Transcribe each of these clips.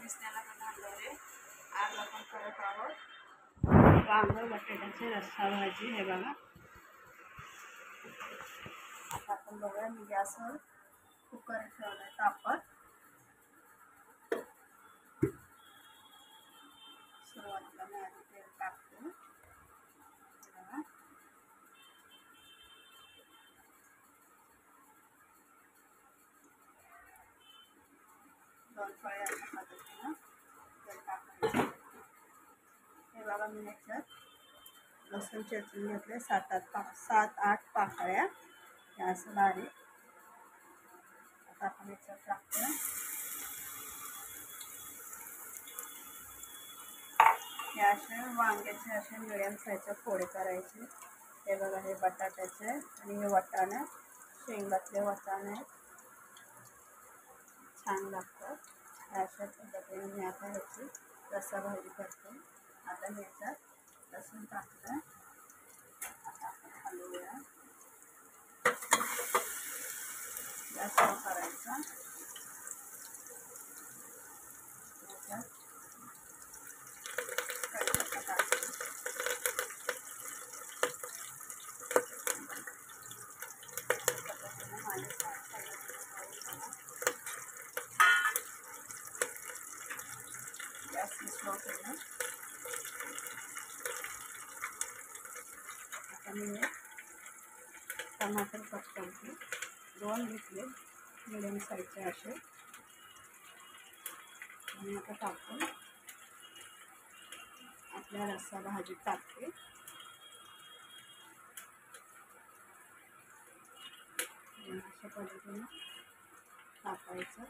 दिसण्याला घालणारे आज आपण करत आहोत वांग बटाट्याची रस्सा भाजी। हे बघा, आता आपण बघूया मी गॅसवर कुकर ठेवलाय तापत। सुरुवातीला मी आधी तेल टाकते। दोन फळे अशा पद्धतीनं तेल टाकायचं। हे बघा, मी याच्यात लसूण चेचून घेतले 7-8 पाकळ्या, हे असं बारीक। आता आपण याच्यात टाकूया हे असे वांग्याचे असे मिडियम साईजचे फोडे करायचे। हे बघा, हे बटाट्याचे आणि हे वाटाणे, शेंगातले वाटाणे छान लागतात। अशा पद्धतीने मी आता ह्याची रस्सा भाजी करते। आता ह्याच्यात लसूण टाकलं, आता आपण हलवूया, गॅस ऑफ करायचा। ह्याच्यात कढीपत्ता टाकते, गॅस स्लो केला। आता मी टमाटर कट करते, 2 घेतले मिडियम साईजचे असे, आणि आता टाकून आपल्या रस्सा भाजीत टाकते। अशा पद्धतीने टाकायचं।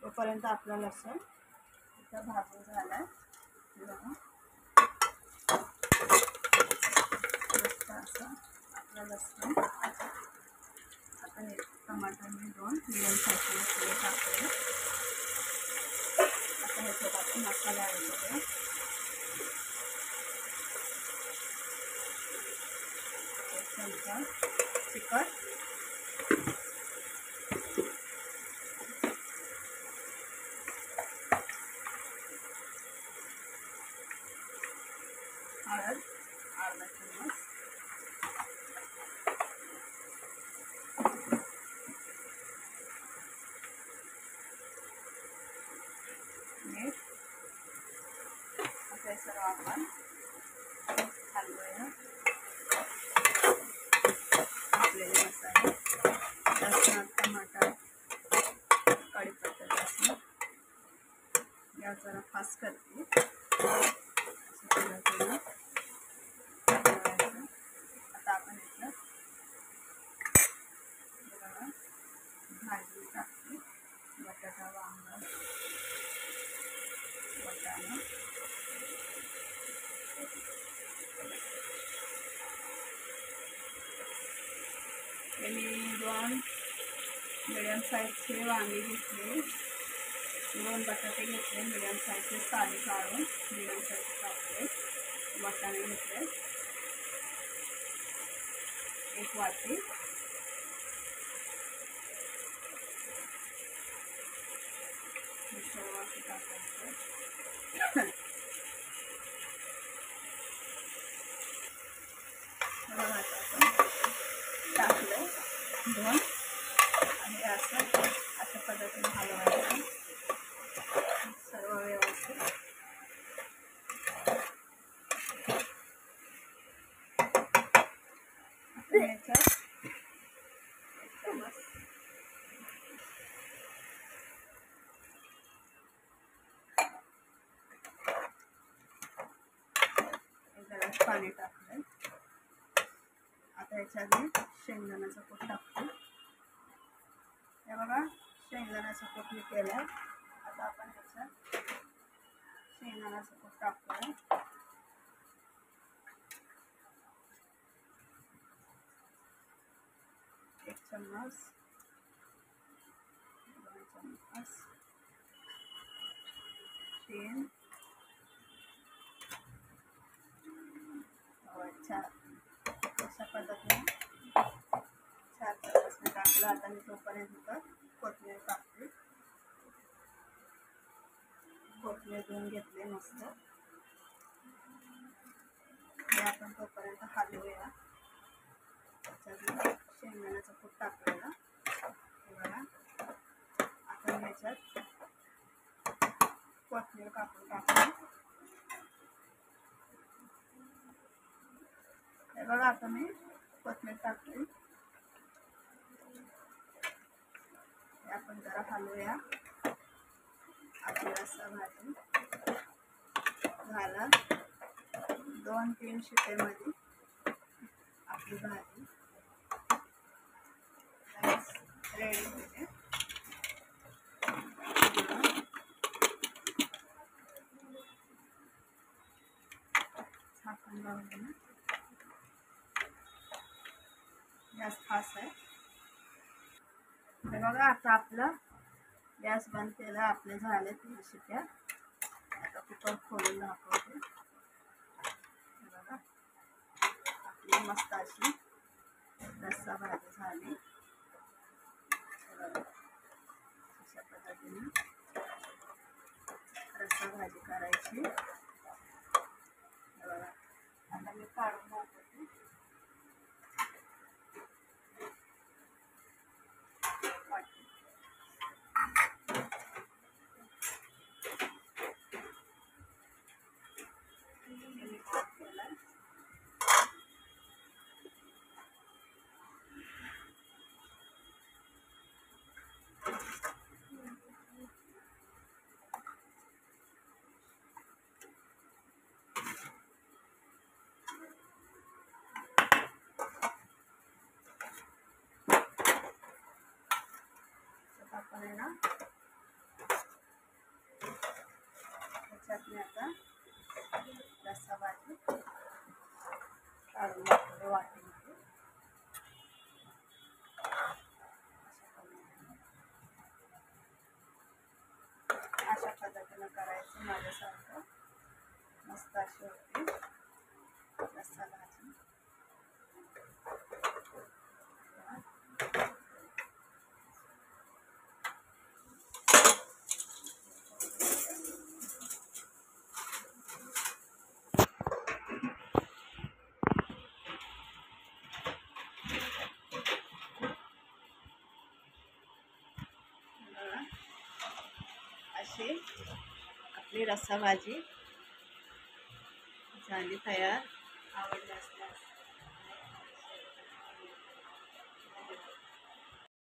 तोपर्यंत आपला लसूण इथं भाजून झालाय। मस्त असं आपला लसूण। आता हे टमाटर मी 2 मिडियम साईजचे टाकले। आता ह्याच्यात आपण मसाला ॲड करूया। चमचा तिखट, हळद अर्धा चम्मच, मीठ। आता हे सर्व आपण हलवूया। आपलेले मसाले, लसूण, टमाटर, कढीपत्ता टाकून गॅस जरा फास्ट करते। अशा पद्धतीनं आता आपण याच्यात भाजी टाकते, बटाटा, वांग, वाटाणा। मी 2 मिडियम साईजचे वांगे घेतले, 2 बटाटे घेतले मिडियम साईजचे, साली काढून मिडियम साईजचे टाकले, वाटाणे घेतले 1 वाटी, सर्व असं टाकायचं। टाकलं 2 आणि अशा पद्धतीने हलवायचं सर्व व्यवस्थित। याच्यात 1 चम्मच पाणी टाकलंय। आता याच्यात मी शेंगदाण्याचा कूट टाकते। हे बघा, शेंगदाण्याचा कूट मी केलाय। आता आपण याच्यात शेंगदाण्याचा कूट टाकूया। 1 चम्मच, 2 चम्मच, 3, अशा पद्धतीने 4 टाकलं. आता मी तोपर्यंत कोथिंबीर टाकते. कोथिंबीर धुवून घेतले मस्त. हे आपण तोपर्यंत हलवूया. त्याच्यात शेंगदाण्याचं कूट टाकलेलं बघा. आता ह्याच्यात कोथिंबीर कापून टाकली. हे बघा आता मी कोथिंबीर टाकली. आपण जरा हलवूया. आपली रस्सा भाजी झाला. 2-3 शिट्टीमध्ये आपली भाजी रेडी होते. झाकण लावून ना, गॅस फास्ट आहे. हे बघा आता आपलं गॅस बंद केला. आपले झाले 3 शिट्ट्या. आता कुकर खोलून दाखवते. बघा आपली मस्त अशी रस्सा भाजी झाली. अशा पद्धतीने रस्सा भाजी करायची. बघा आता मी काढून दाखवते. आपण आहे ना त्याच्यात मी आता रस्सा भाजी काढून टाकते वाटीमध्ये. अशा पद्धतीनं करायचं. माझ्यासारखं मस्त अशी होती रस्सा भाजी. अशी आपली रस्सा भाजी झाली तयार. आवडली असल्यास